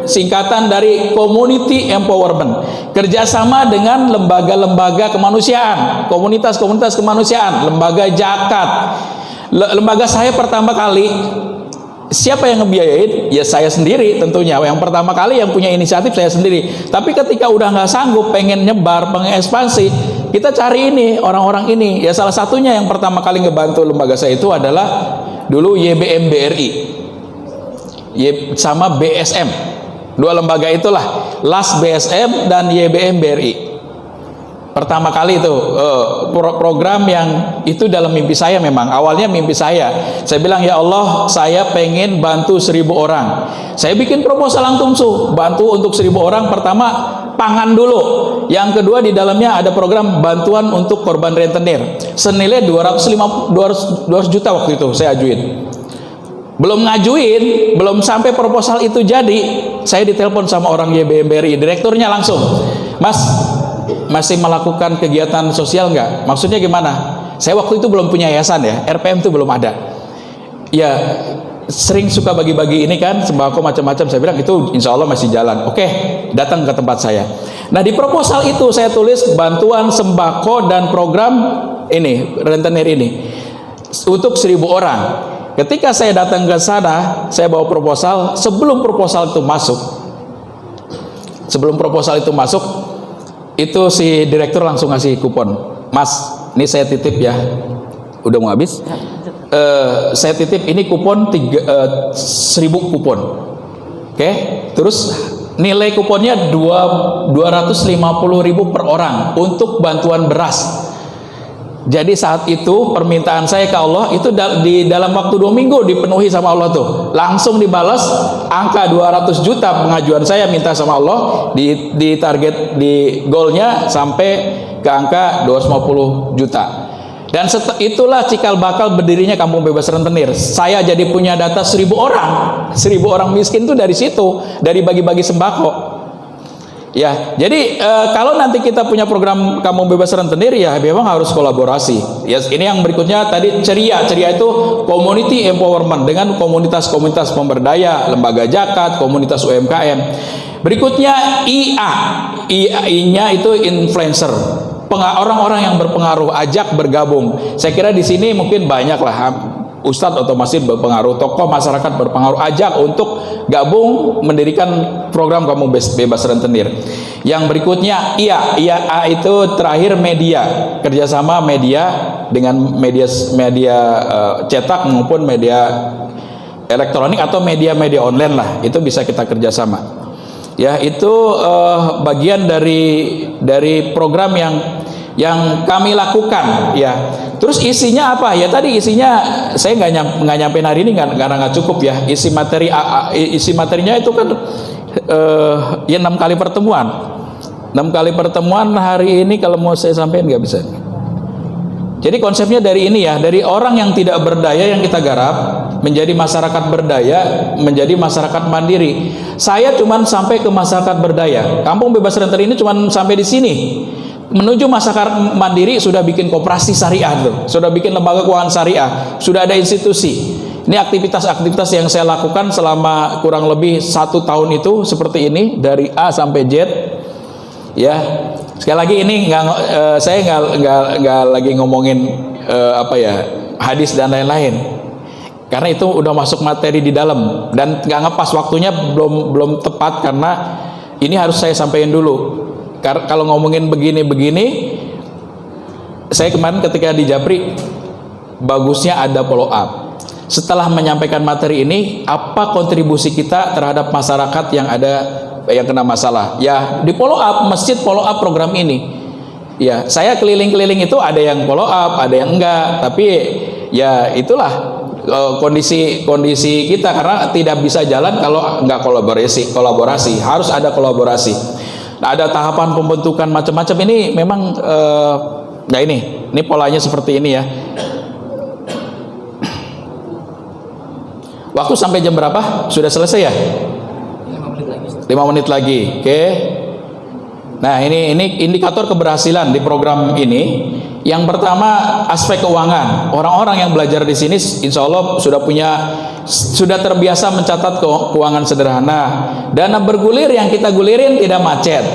singkatan dari community empowerment. Kerjasama dengan lembaga-lembaga kemanusiaan, komunitas-komunitas kemanusiaan, lembaga zakat. Lembaga saya pertama kali, siapa yang ngebiayain? Ya saya sendiri tentunya. Yang pertama kali yang punya inisiatif saya sendiri. Tapi ketika udah nggak sanggup, pengen nyebar, pengen ekspansi, kita cari ini orang-orang ini. Ya salah satunya yang pertama kali ngebantu lembaga saya itu adalah dulu YBM BRI, sama BSM. Dua lembaga itulah, LAS BSM dan YBM BRI. Pertama kali itu program yang itu dalam mimpi saya. Memang awalnya mimpi saya bilang, ya Allah, saya pengen bantu 1000 orang. Saya bikin proposal langsung bantu untuk 1000 orang. Pertama pangan dulu, yang kedua di dalamnya ada program bantuan untuk korban rentenir senilai 200 juta. Waktu itu saya ajuin, belum ngajuin, belum sampai proposal itu jadi, saya ditelepon sama orang YBM BRI, direkturnya langsung, Mas, masih melakukan kegiatan sosial nggak? Maksudnya gimana? Saya waktu itu belum punya yayasan ya, RPM itu belum ada. Ya sering suka bagi-bagi ini kan, sembako macam-macam. Saya bilang itu insya Allah masih jalan. Oke, datang ke tempat saya. Nah di proposal itu saya tulis bantuan sembako dan program ini, rentenir ini untuk 1000 orang. Ketika saya datang ke sana, saya bawa proposal. Sebelum proposal itu masuk, itu si direktur langsung ngasih kupon. Mas, ini saya titip ya, udah mau habis. Saya titip ini kupon 1000 kupon. Oke, terus nilai kuponnya 250.000 per orang untuk bantuan beras. Jadi saat itu permintaan saya ke Allah itu di dalam waktu 2 minggu dipenuhi sama Allah tuh. Langsung dibalas angka 200 juta pengajuan saya minta sama Allah, di target, di goalnya sampai ke angka 250 juta. Dan itulah cikal bakal berdirinya Kampung Bebas Rentenir. Saya jadi punya data 1000 orang. 1000 orang miskin tuh dari situ, dari bagi-bagi sembako. Ya, jadi kalau nanti kita punya program Kampung Bebas Rentenir, ya memang harus kolaborasi. Ya, ini yang berikutnya tadi ceria. Ceria itu community empowerment dengan komunitas-komunitas pemberdaya, lembaga zakat, komunitas UMKM. Berikutnya IA. IA-nya itu influencer. Orang-orang yang berpengaruh, ajak bergabung. Saya kira di sini mungkin banyak lah ustadz atau masjid berpengaruh, tokoh masyarakat berpengaruh, ajak untuk gabung mendirikan program Kampung Bebas Rentenir. Yang berikutnya IA itu terakhir media, kerjasama media dengan media cetak maupun media elektronik atau media online lah, itu bisa kita kerjasama. Ya, itu bagian dari program yang kami lakukan ya. Terus isinya apa ya? Tadi isinya saya nggak nyampein hari ini karena nggak cukup ya. Isi materinya itu kan ya 6 kali pertemuan. 6 kali pertemuan hari ini kalau mau saya sampaikan nggak bisa. Jadi konsepnya dari ini ya, dari orang yang tidak berdaya yang kita garap menjadi masyarakat berdaya, menjadi masyarakat mandiri. Saya cuman sampai ke masyarakat berdaya. Kampung Bebas Rentenir ini cuman sampai di sini. Menuju masyarakat mandiri sudah bikin koperasi syariah tuh, sudah bikin lembaga keuangan syariah, sudah ada institusi. Ini aktivitas-aktivitas yang saya lakukan selama kurang lebih 1 tahun itu seperti ini, dari A sampai Z. Ya, sekali lagi ini saya nggak lagi ngomongin hadis dan lain-lain, karena itu udah masuk materi di dalam dan nggak ngepas waktunya, belum tepat karena ini harus saya sampaikan dulu. Kalau ngomongin begini, saya kemarin ketika di Japri, bagusnya ada follow up. Setelah menyampaikan materi ini, apa kontribusi kita terhadap masyarakat yang kena masalah? Ya, di follow up, masjid follow up program ini. Ya, saya keliling-keliling itu ada yang follow up, ada yang enggak. Tapi ya itulah kondisi kita, karena tidak bisa jalan kalau enggak kolaborasi. Harus ada kolaborasi. Nah, ada tahapan pembentukan macam-macam ini memang ya ini polanya seperti ini ya. Waktu sampai jam berapa? Sudah selesai ya? 5 menit lagi. Oke. Nah, ini indikator keberhasilan di program ini. Yang pertama, aspek keuangan. Orang-orang yang belajar di sini insya Allah sudah terbiasa mencatat keuangan sederhana. Dana bergulir yang kita gulirin tidak macet.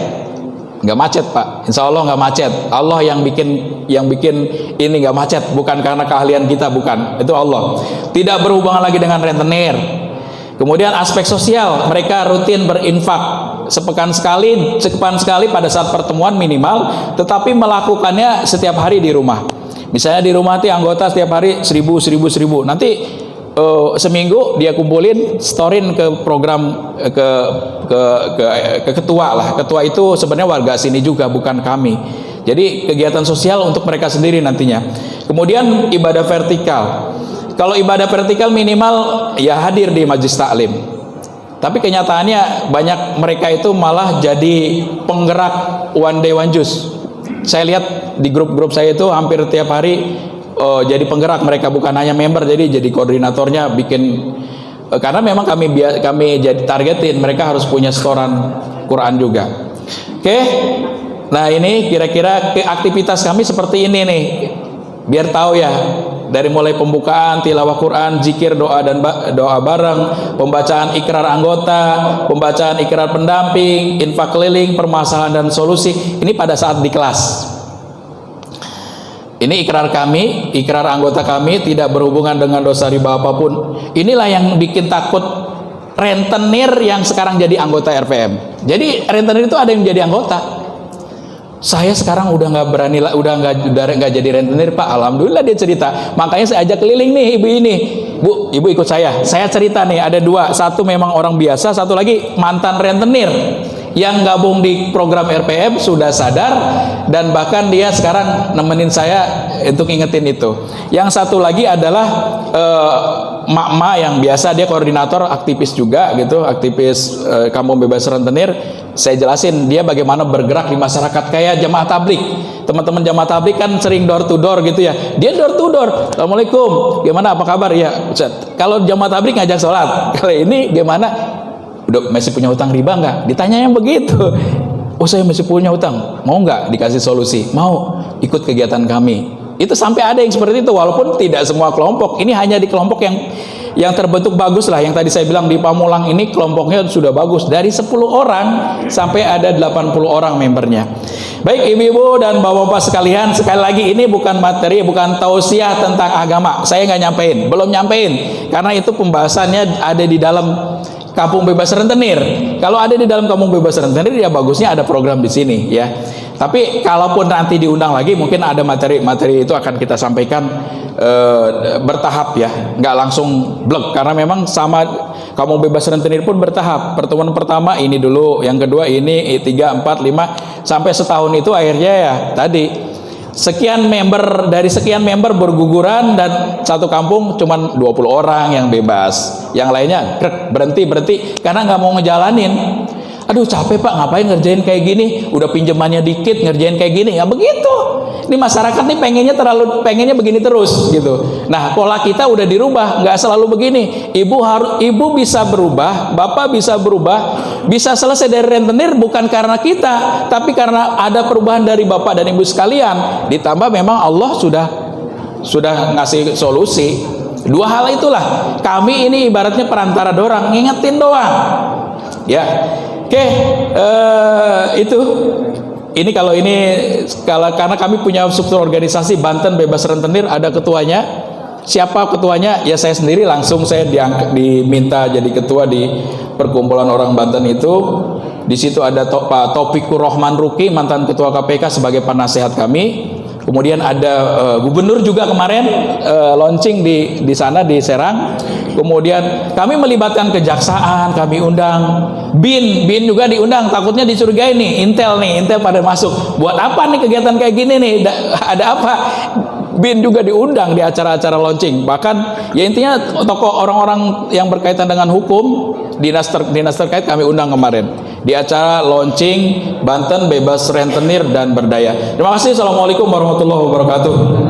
Nggak macet, Pak. Insya Allah nggak macet. Allah yang bikin ini nggak macet, bukan karena keahlian kita, bukan. Itu Allah. Tidak berhubungan lagi dengan rentenir. Kemudian aspek sosial, mereka rutin berinfak sepekan sekali pada saat pertemuan minimal, tetapi melakukannya setiap hari di rumah. Misalnya di rumah anggota setiap hari 1.000. Nanti seminggu dia kumpulin, storin ke program ke ketua lah. Ketua itu sebenarnya warga sini juga, bukan kami. Jadi kegiatan sosial untuk mereka sendiri nantinya. Kemudian ibadah vertikal. Kalau ibadah vertikal minimal ya hadir di majelis taklim. Tapi kenyataannya banyak mereka itu malah jadi penggerak one day one juice. Saya lihat di grup-grup saya itu hampir tiap hari jadi penggerak, mereka bukan hanya member, jadi koordinatornya bikin, karena memang kami jadi targetin mereka harus punya setoran Quran juga. Oke. Nah, ini kira-kira aktivitas kami seperti ini nih. Biar tahu ya. Dari mulai pembukaan, tilawah Quran, zikir, doa dan doa bareng, pembacaan ikrar anggota, pembacaan ikrar pendamping, infak keliling, permasalahan dan solusi. Ini pada saat di kelas. Ini ikrar kami, ikrar anggota kami tidak berhubungan dengan dosa riba apapun. Inilah yang bikin takut rentenir yang sekarang jadi anggota RPM. Jadi rentenir itu ada yang jadi anggota. Saya sekarang udah nggak berani, udah nggak jadi rentenir, Pak. Alhamdulillah dia cerita. Makanya saya ajak keliling nih ibu ini. Bu, ibu ikut saya. Saya cerita nih, ada dua. Satu memang orang biasa, satu lagi mantan rentenir yang gabung di program RPM, sudah sadar, dan bahkan dia sekarang nemenin saya untuk ingetin itu. Yang satu lagi adalah mak-mak yang biasa, dia koordinator aktivis juga gitu, aktivis Kampung Bebas Rentenir. Saya jelasin dia bagaimana bergerak di masyarakat, kayak jamaah tablik. Teman-teman jamaah tablik kan sering door to door gitu ya. Dia door to door. Assalamualaikum, gimana, apa kabar ya? Kalau jamaah tablik ngajak sholat, kalau ini gimana? Udah masih punya utang riba nggak? Ditanyanya begitu. Oh, saya masih punya utang. Mau nggak dikasih solusi? Mau. Ikut kegiatan kami. Itu sampai ada yang seperti itu, walaupun tidak semua kelompok. Ini hanya di kelompok yang terbentuk bagus lah. Yang tadi saya bilang di Pamulang ini kelompoknya sudah bagus. Dari 10 orang sampai ada 80 orang membernya. Baik ibu-ibu dan bapak-bapak sekalian, sekali lagi ini bukan materi, bukan tausiah tentang agama. Saya nggak nyampein, belum nyampein. Karena itu pembahasannya ada di dalam Kampung Bebas Rentenir. Kalau ada di dalam Kampung Bebas Rentenir, ya bagusnya ada program di sini ya. Tapi kalaupun nanti diundang lagi, mungkin ada materi itu akan kita sampaikan bertahap ya, nggak langsung blek. Karena memang sama Kampung Bebas Rentenir pun bertahap. Pertemuan pertama ini dulu, yang kedua ini, 3, 4, 5, sampai setahun itu akhirnya ya tadi. Sekian member, dari sekian member berguguran, dan satu kampung cuman 20 orang yang bebas, yang lainnya berhenti karena nggak mau ngejalanin. Aduh capek Pak, ngapain ngerjain kayak gini, udah pinjamannya dikit ngerjain kayak gini. Ya begitu, ini masyarakat nih pengennya begini terus gitu. Nah, pola kita udah dirubah, nggak selalu begini. Ibu bisa berubah, bapak bisa berubah, bisa selesai dari rentenir bukan karena kita, tapi karena ada perubahan dari bapak dan ibu sekalian. Ditambah memang Allah sudah ngasih solusi. Dua hal itulah, kami ini ibaratnya perantara dorang, ngingetin doang ya. Oke, itu ini karena kami punya struktur organisasi Banten Bebas Rentenir, ada ketuanya. Siapa ketuanya? Ya saya sendiri, langsung saya diminta jadi ketua di perkumpulan orang Banten itu. Di situ ada Pak Taufikur Rahman Ruki, mantan ketua KPK, sebagai penasehat kami. Kemudian ada gubernur juga kemarin launching di sana di Serang. Kemudian kami melibatkan kejaksaan, kami undang BIN juga diundang, takutnya dicurigai nih Intel pada masuk. Buat apa nih kegiatan kayak gini nih? Ada apa? BIN juga diundang di acara-acara launching. Bahkan ya intinya tokoh orang-orang yang berkaitan dengan hukum, dinas terkait kami undang kemarin di acara launching Banten Bebas Rentenir dan Berdaya. Terima kasih. Assalamualaikum warahmatullahi wabarakatuh.